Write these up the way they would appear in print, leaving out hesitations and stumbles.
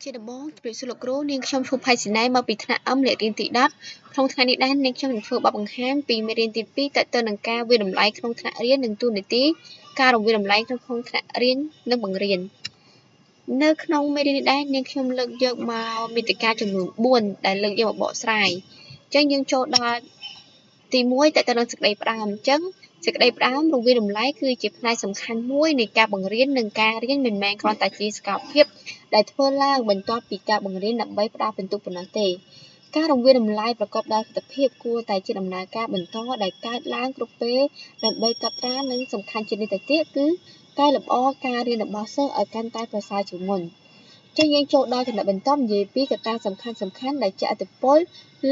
ជាដំបូងជម្រាបសួរលោកគ្រូនាងខ្ញុំឈូផៃស៊ីណែមកពីថ្នាក់លេខរៀនទី10ក្នុងថ្ងៃនេះដែរនាងខ្ញុំនឹងធ្វើបទបង្ហាញពីមេរៀនទី2តទៅនឹងការវិតម្លៃក្នុងថ្នាក់រៀននិងទូនាទីការវិតម្លៃក្នុងថ្នាក់រៀននិងបង្រៀននៅក្នុងមេរៀននេះដែរនាងខ្ញុំលើកយកមកមាតិកាចំនួន4ដែលលើកយកមកបកស្រាយអញ្ចឹងយើងចូលដល់ទី1តទៅនឹងសេចក្តីផ្ដើមអញ្ចឹងសេចក្តីផ្ដើមរវាងតម្លៃគឺជាផ្នែកសំខាន់មួយនៃការបង្រៀននិងការរៀនមិនមែនគ្រាន់តែជាសកម្មភាពដែលធ្វើឡើងបន្ទាប់ពីការបង្រៀនដើម្បីផ្ដល់ពិន្ទុប៉ុណ្ណោះទេការរង្វាតម្លៃប្រកបដោយប្រសិទ្ធភាពគួរតែជាដំណើរការបន្តដែលកើតឡើងគ្រប់ពេលដើម្បីកត់ត្រានិងសំខាន់ជាងនេះទៅទៀតគឺកែលម្អការរៀនរបស់សិស្សឲ្យកាន់តែប្រសើរជាងមុនចឹងយើងចូលដល់ចំណុចបន្តនិយាយពីកត្តាសំខាន់ដែលជះឥទ្ធិពល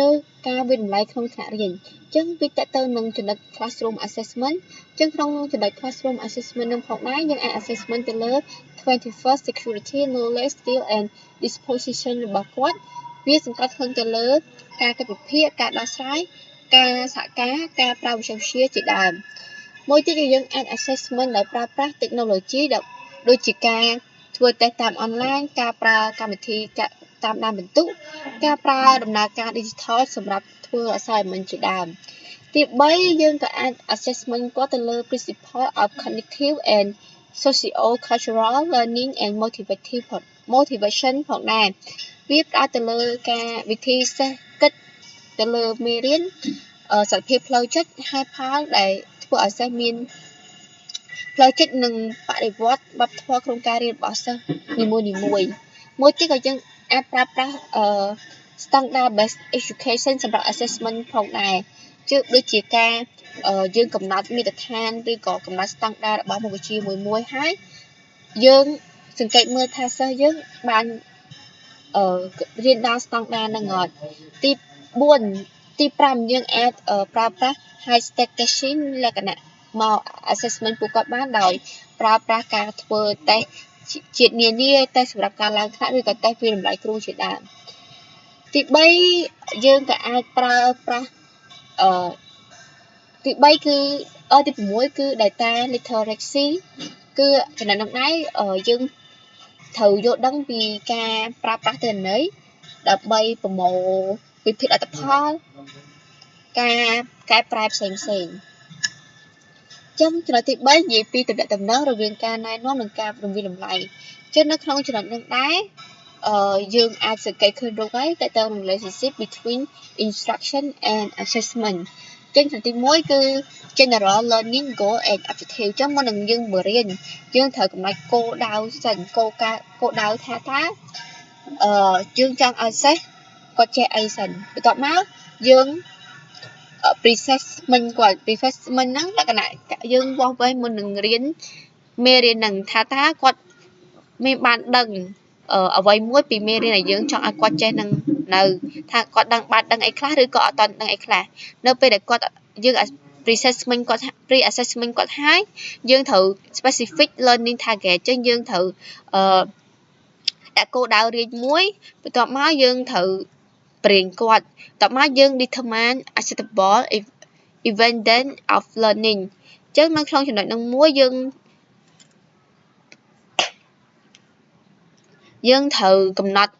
លើការវិតម្លៃក្នុងថ្នាក់រៀនចឹងវាតទៅនឹងចំណុច classroom assessment ចឹងក្នុងចំណុច classroom assessment នឹងផងដែរយើងអាច assessment ទៅលើ 21st security knowledge skill and disposition របស់គាត់វាសង្កត់ធ្ងន់ទៅលើការគិតវិភាគការដោះស្រាយការសហការការប្រើវិជ្ជាជីវៈជាដើមមួយទៀតគឺយើងអាច assessment ដោយប្រើប្រាស់ technology ដូចជាការធ្វើតេស្តតាមអនឡាញការប្រើកម្មវិធីតាមដានពិន្ទុការប្រើដំណើរការ digital សម្រាប់ធ្វើ assignment ជាដើមទី3យើងក៏អាច assessment គាត់ទៅលើ principle of cognitive and socio-cultural learning and motivation ផងដែរវាផ្ដោតទៅលើការវិធីសាស្ត្រគិតទៅលើមេរៀនសភាពផ្លូវចិត្តហេតុផលដែលធ្វើឲ្យសិស្សមានផ្លូវចិត្តនិងបរិវត្តវប្បធម៌ក្នុងការរៀនរបស់សិស្សនីមួយៗមួយទៀតក៏យើងអាចប្រើប្រាស់standard based education សម្រាប់ assessment ផងដែរជឿដូចជាការយើងកំណត់មាត្រដ្ឋានឬក៏កំណត់ standard របស់មុខវិជ្ជាមួយហើយយើងសង្កេតមើលថាសិស្សយើងបានរៀនដល់ standard ហ្នឹងអត់ទី4ទី5យើងអាចប្រើប្រាស់ high stake testing លក្ខណៈមក assessment ពួកគាត់បានដោយប្រើប្រាស់ការធ្វើតេស្តជាតិនានាតេស្តសម្រាប់ការឡើងថ្នាក់ឬក៏តេស្តវិតម្លៃគ្រូជាដើមទី3យើងក៏អាចប្រើប្រាស់ទី3គឺទី6គឺ data literacy គឺចំណុចនោះដែរយើងត្រូវយល់ដឹងពីការប្រើប្រាស់ទិន្នន័យដើម្បីប្រមូលវិភាគលទ្ធផលការកែប្រែផ្សេងចឹងចំណុចទី3និយាយពីទំនាក់ទំនងរវាងការណែនាំនិងការវិតម្លៃចឹងនៅក្នុងចំណុចនេះដែរយើងអាចសង្កេតឃើញរូបហើយតើតើ relationship between instruction and assessment ចឹងចំណុចទី1គឺ general learning goal and objective ចឹងមុននឹងយើងបរៀនយើងត្រូវកំណត់គោលដៅសិនគោលដៅថាតើយើងចង់ឲ្យសិស្សគាត់ចេះអីសិនបន្ទាប់មកយើង pre-assessment គាត់ pre-assessment ហ្នឹងលក្ខណៈយើងវាស់វែងមុននឹងរៀនមេរៀនហ្នឹងថាតើគាត់មានបានដឹងអ្វីមួយពីមេរៀនដែលយើងចង់ឲ្យគាត់ចេះនឹងនៅថាគាត់បានដឹងអីខ្លះឬក៏អត់ដឹងអីខ្លះនៅពេលដែលគាត់យើង pre-assessment គាត់ហើយយើងត្រូវ specific learning target ចឹងយើងត្រូវដាក់គោលដៅរៀនមួយបន្ទាប់មកយើងត្រូវបរៀនគាត់បន្ទាប់មកយើង determine acceptable evidence of learning ចឹងនៅក្នុងចំណុចនោះមួយយើងត្រូវកំណត់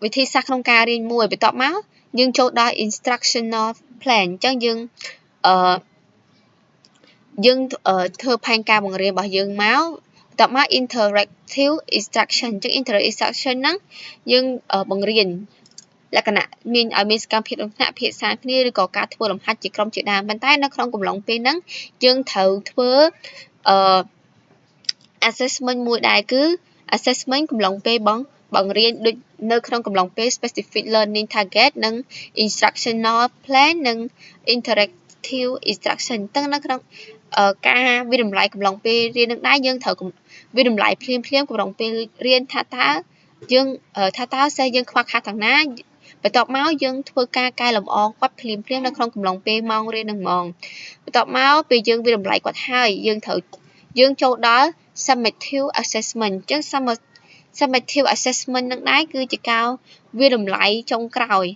វិធីសាស្ត្រក្នុងការរៀនមួយបន្ទាប់មកយើងចូលដល់ instructional plan អញ្ចឹងយើងធ្វើផែនការបង្រៀនរបស់យើងមកបន្ទាប់មក interactive instruction អញ្ចឹង interactive instruction ហ្នឹងយើងបង្រៀនលក្ខណៈមានសកម្មភាពក្នុងថ្នាក់ភាសាគ្នាឬក៏ការធ្វើលំហាត់ជាក្រុមជាដើមប៉ុន្តែនៅក្នុងកំឡុងពេលហ្នឹងយើងត្រូវធ្វើassessment មួយដែរគឺ assessment កំឡុងពេលបង្រៀនដូចនៅក្នុងកំឡុងពេល specific learning target និង instructional plan និង interactive instruction ទាំងនៅក្នុងការវិតម្លៃកំឡុងពេលរៀននឹងដែរយើងត្រូវវិតម្លៃភ្លាមកំឡុងពេលរៀនថាតើសិស្សយើងខ្វះខាតខាងណាបន្ទាប់មកយើងធ្វើការកែលម្អគាត់ភ្លាមនៅក្នុងកំឡុងពេលម៉ោងរៀននឹងម៉ោងបន្ទាប់មកពេលយើងវិតម្លៃគាត់ហើយយើងចូលដល់ summative assessment អញ្ចឹង summative assessment នឹងដែរគឺជាការវិតម្លៃចុងក្រោយ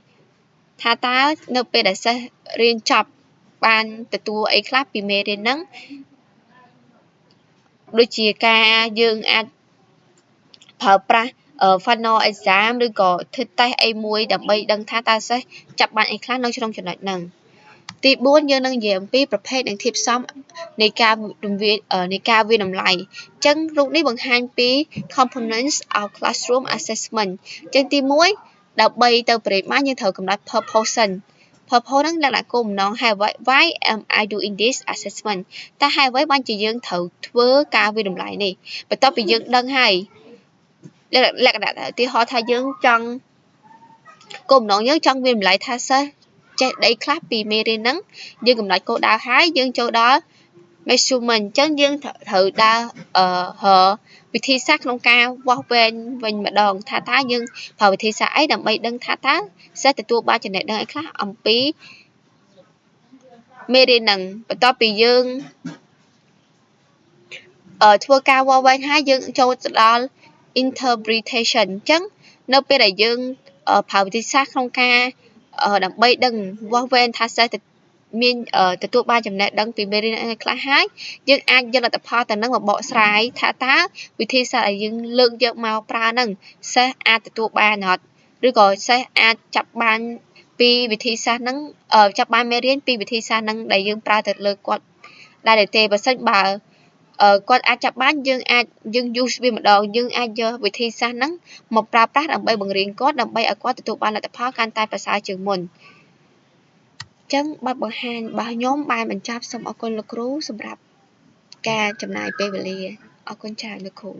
ថាតើនៅពេលដែលសិស្សរៀនចប់បានទទួលអីខ្លះពីមេរៀនហ្នឹងដូចជាការយើងអាច ប្រើប្រាស់final exam ឬក៏ធ្វើតេស្តអីមួយដើម្បីដឹងថាតើសិស្សចាប់បានអីខ្លះនៅក្នុងចំណុចហ្នឹងទី4យើងនឹងនិយាយអំពីប្រភេទនិងធាតុផ្សំនៃការវាយតម្លៃអញ្ចឹងរូបនេះបង្ហាញពី components of classroom assessment អញ្ចឹងទី1ដើម្បីទៅប្រេកបានយើងត្រូវកំណត់ purpose សិន purpose ហ្នឹងលក្ខណៈគោលបំណងហេតុអ្វី why am I doing this assessment តើហេតុអ្វីបានជាយើងត្រូវធ្វើការវាយតម្លៃនេះបន្ទាប់ពីយើងដឹងហើយលក្ខណៈឧទាហរណ៍ថាយើងចង់គោលបំណងយើងចង់វាយតម្លៃថាសិស្សចេះដីខ្លះពីមេរៀនហ្នឹងយើងកំណត់គោលដៅហើយយើងចូលដល់ measurement អញ្ចឹងយើងត្រូវដើរវិធីសាស្ត្រក្នុងការវាស់វែងវិញម្ដងថាតើយើងប្រើវិធីសាស្ត្រអីដើម្បីដឹងថាតើសិស្សទទួលបានចំណេះដឹងអីខ្លះអំពីមេរៀនហ្នឹងបន្ទាប់ពីយើងធ្វើការវាស់វែងហើយយើងចូលទៅដល់ interpretation អញ្ចឹងនៅពេលដែលយើងប្រើវិធីសាស្ត្រក្នុងការដើម្បីដឹងវាស់វែងថាសិស្សមានទទួលបានចំណេះដឹងពីមេរៀនខ្លះហើយយើងអាចយកលទ្ធផលទៅនឹងមកបកស្រាយថាតើវិធីសាស្ត្រដែលយើងលើកយកមកប្រើហ្នឹងសិស្សអាចទទួលបានអត់ឬក៏សិស្សអាចចាប់បានពីវិធីសាស្ត្រហ្នឹងចាប់បានមេរៀនពីវិធីសាស្ត្រហ្នឹងដែលយើងប្រើទៅលើគាត់ដែរទេបើសិនបើគាត់អាចចាប់បានយើង use វាម្ដងយើងអាចយកវិធីសាស្ត្រហ្នឹងមកប្រើប្រាស់ដើម្បីបង្រៀនគាត់ដើម្បីឲ្យគាត់ទទួលបានលទ្ធផលកាន់តែប្រសើរជាងមុនចឹងបទបង្ហាញរបស់ខ្ញុំបានបញ្ចប់សូមអរគុណលោកគ្រូសម្រាប់ការចំណាយពេលវេលាអរគុណច្រើនលោកគ្រូ